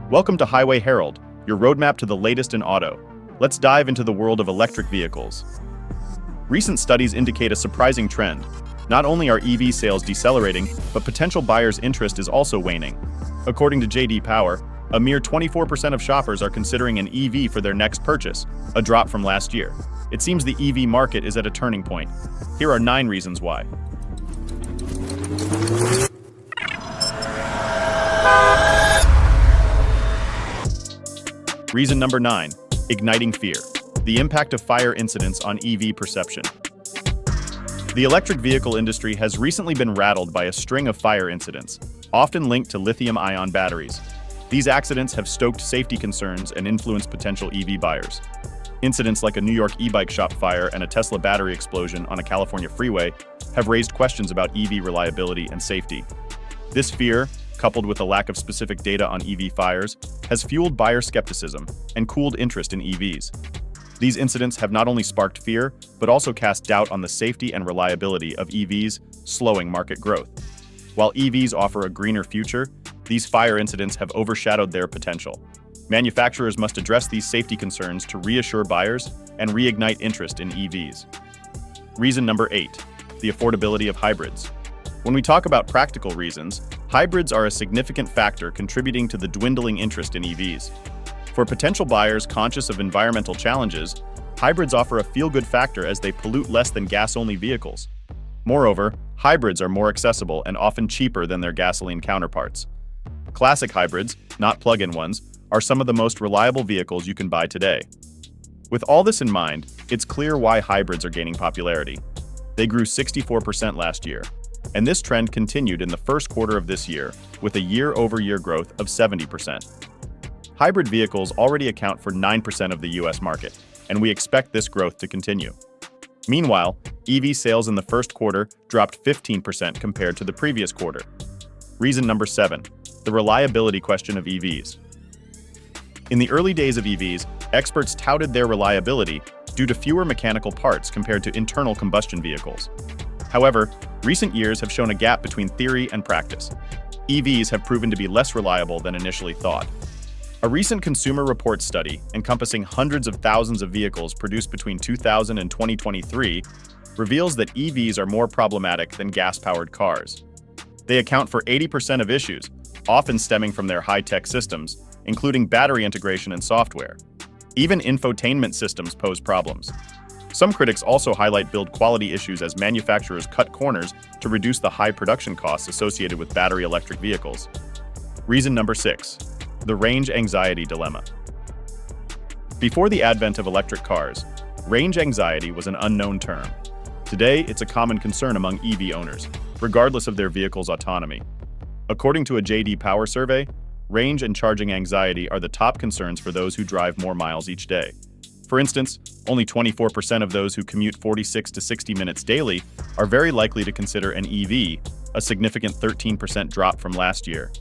Welcome to Highway Herald, your roadmap to the latest in auto. Let's dive into the world of electric vehicles. Recent studies indicate a surprising trend. Not only are EV sales decelerating, but potential buyers' interest is also waning. According to J.D. Power, a mere 24% of shoppers are considering an EV for their next purchase, a drop from last year. It seems the EV market is at a turning point. Here are 9 reasons why. Reason number 9, igniting fear. The impact of fire incidents on EV perception. The electric vehicle industry has recently been rattled by a string of fire incidents, often linked to lithium-ion batteries. These accidents have stoked safety concerns and influenced potential EV buyers. Incidents like a New York e-bike shop fire and a Tesla battery explosion on a California freeway have raised questions about EV reliability and safety. This fear, coupled with a lack of specific data on EV fires, has fueled buyer skepticism and cooled interest in EVs. These incidents have not only sparked fear, but also cast doubt on the safety and reliability of EVs, slowing market growth. While EVs offer a greener future, these fire incidents have overshadowed their potential. Manufacturers must address these safety concerns to reassure buyers and reignite interest in EVs. Reason number 8, the affordability of hybrids. When we talk about practical reasons, hybrids are a significant factor contributing to the dwindling interest in EVs. For potential buyers conscious of environmental challenges, hybrids offer a feel-good factor as they pollute less than gas-only vehicles. Moreover, hybrids are more accessible and often cheaper than their gasoline counterparts. Classic hybrids, not plug-in ones, are some of the most reliable vehicles you can buy today. With all this in mind, it's clear why hybrids are gaining popularity. They grew 64% last year, and this trend continued in the first quarter of this year with a year-over-year growth of 70%. Hybrid vehicles already account for 9% of the US market, and we expect this growth to continue. Meanwhile, EV sales in the first quarter dropped 15% compared to the previous quarter. Reason number 7, the reliability question of EVs. In the early days of EVs, experts touted their reliability due to fewer mechanical parts compared to internal combustion vehicles. However, recent years have shown a gap between theory and practice. EVs have proven to be less reliable than initially thought. A recent Consumer Reports study, encompassing hundreds of thousands of vehicles produced between 2000 and 2023, reveals that EVs are more problematic than gas-powered cars. They account for 80% of issues, often stemming from their high-tech systems, including battery integration and software. Even infotainment systems pose problems. Some critics also highlight build quality issues as manufacturers cut corners to reduce the high production costs associated with battery electric vehicles. Reason number 6, the range anxiety dilemma. Before the advent of electric cars, range anxiety was an unknown term. Today, it's a common concern among EV owners, regardless of their vehicle's autonomy. According to a J.D. Power survey, range and charging anxiety are the top concerns for those who drive more miles each day. For instance, only 24% of those who commute 46 to 60 minutes daily are very likely to consider an EV, a significant 13% drop from last year.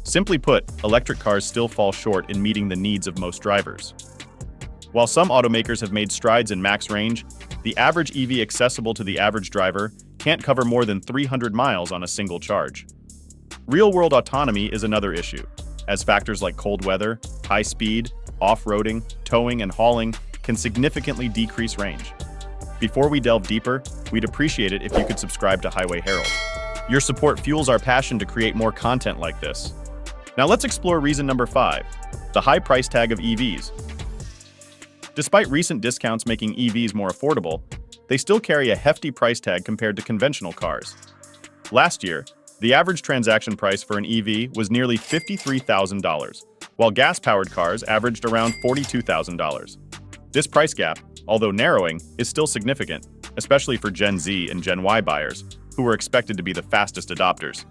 Simply put, electric cars still fall short in meeting the needs of most drivers. While some automakers have made strides in max range, the average EV accessible to the average driver can't cover more than 300 miles on a single charge. Real-world autonomy is another issue, as factors like cold weather, high speed, off-roading, towing, and hauling can significantly decrease range. Before we delve deeper, we'd appreciate it if you could subscribe to Highway Herald. Your support fuels our passion to create more content like this. Now let's explore reason number 5, the high price tag of EVs. Despite recent discounts making EVs more affordable, they still carry a hefty price tag compared to conventional cars. Last year, the average transaction price for an EV was nearly $53,000, while gas-powered cars averaged around $42,000. This price gap, although narrowing, is still significant, especially for Gen Z and Gen Y buyers, who were expected to be the fastest adopters.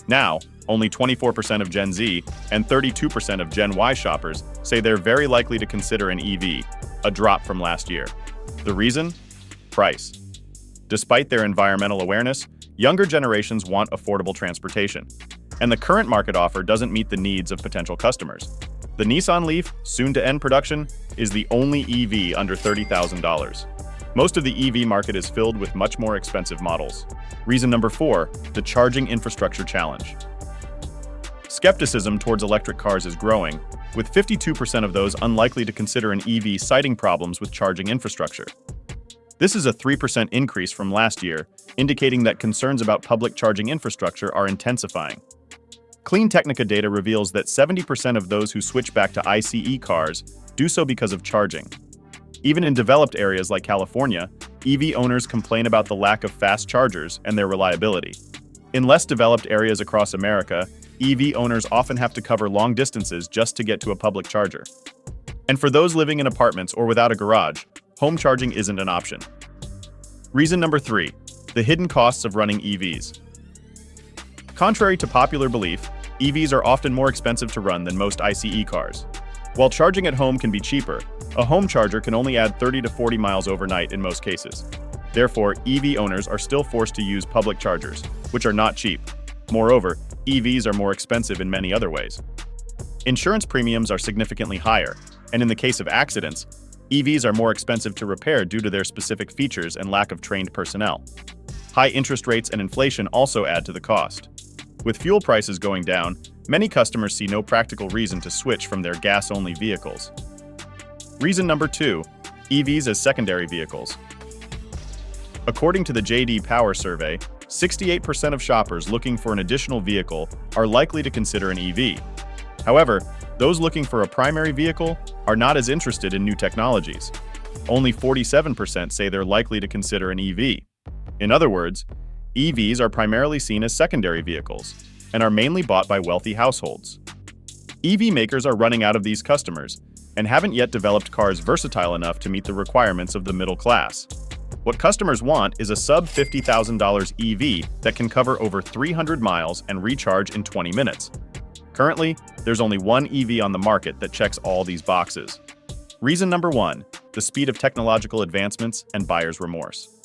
Now, only 24% of Gen Z and 32% of Gen Y shoppers say they're very likely to consider an EV, a drop from last year. The reason? Price. Despite their environmental awareness, younger generations want affordable transportation, and the current market offer doesn't meet the needs of potential customers. The Nissan Leaf, soon to end production, is the only EV under $30,000. Most of the EV market is filled with much more expensive models. Reason number 4, the charging infrastructure challenge. Skepticism towards electric cars is growing, with 52% of those unlikely to consider an EV citing problems with charging infrastructure. This is a 3% increase from last year, indicating that concerns about public charging infrastructure are intensifying. Clean Technica data reveals that 70% of those who switch back to ICE cars do so because of charging. Even in developed areas like California, EV owners complain about the lack of fast chargers and their reliability. In less developed areas across America, EV owners often have to cover long distances just to get to a public charger. And for those living in apartments or without a garage, home charging isn't an option. Reason number 3, the hidden costs of running EVs. Contrary to popular belief, EVs are often more expensive to run than most ICE cars. While charging at home can be cheaper, a home charger can only add 30 to 40 miles overnight in most cases. Therefore, EV owners are still forced to use public chargers, which are not cheap. Moreover, EVs are more expensive in many other ways. Insurance premiums are significantly higher, and in the case of accidents, EVs are more expensive to repair due to their specific features and lack of trained personnel. High interest rates and inflation also add to the cost. With fuel prices going down, many customers see no practical reason to switch from their gas-only vehicles. Reason number 2, EVs as secondary vehicles. According to the J.D. Power survey, 68% of shoppers looking for an additional vehicle are likely to consider an EV. However, those looking for a primary vehicle are not as interested in new technologies. Only 47% say they're likely to consider an EV. In other words, EVs are primarily seen as secondary vehicles and are mainly bought by wealthy households. EV makers are running out of these customers and haven't yet developed cars versatile enough to meet the requirements of the middle class. What customers want is a sub-$50,000 EV that can cover over 300 miles and recharge in 20 minutes. Currently, there's only one EV on the market that checks all these boxes. Reason number 1, the speed of technological advancements and buyer's remorse.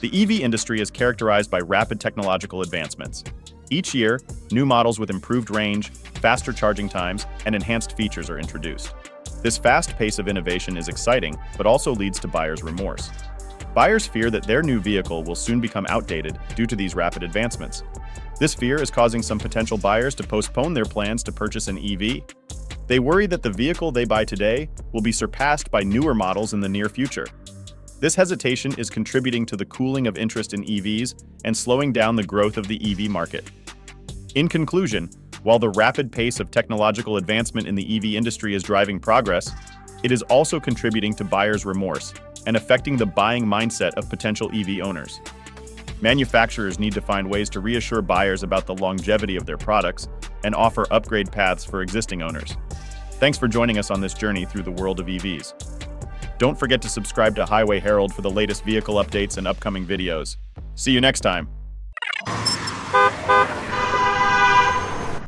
The EV industry is characterized by rapid technological advancements. Each year, new models with improved range, faster charging times, and enhanced features are introduced. This fast pace of innovation is exciting, but also leads to buyer's remorse. Buyers fear that their new vehicle will soon become outdated due to these rapid advancements. This fear is causing some potential buyers to postpone their plans to purchase an EV. They worry that the vehicle they buy today will be surpassed by newer models in the near future. This hesitation is contributing to the cooling of interest in EVs and slowing down the growth of the EV market. In conclusion, while the rapid pace of technological advancement in the EV industry is driving progress, it is also contributing to buyer's remorse and affecting the buying mindset of potential EV owners. Manufacturers need to find ways to reassure buyers about the longevity of their products and offer upgrade paths for existing owners. Thanks for joining us on this journey through the world of EVs. Don't forget to subscribe to Highway Herald for the latest vehicle updates and upcoming videos. See you next time.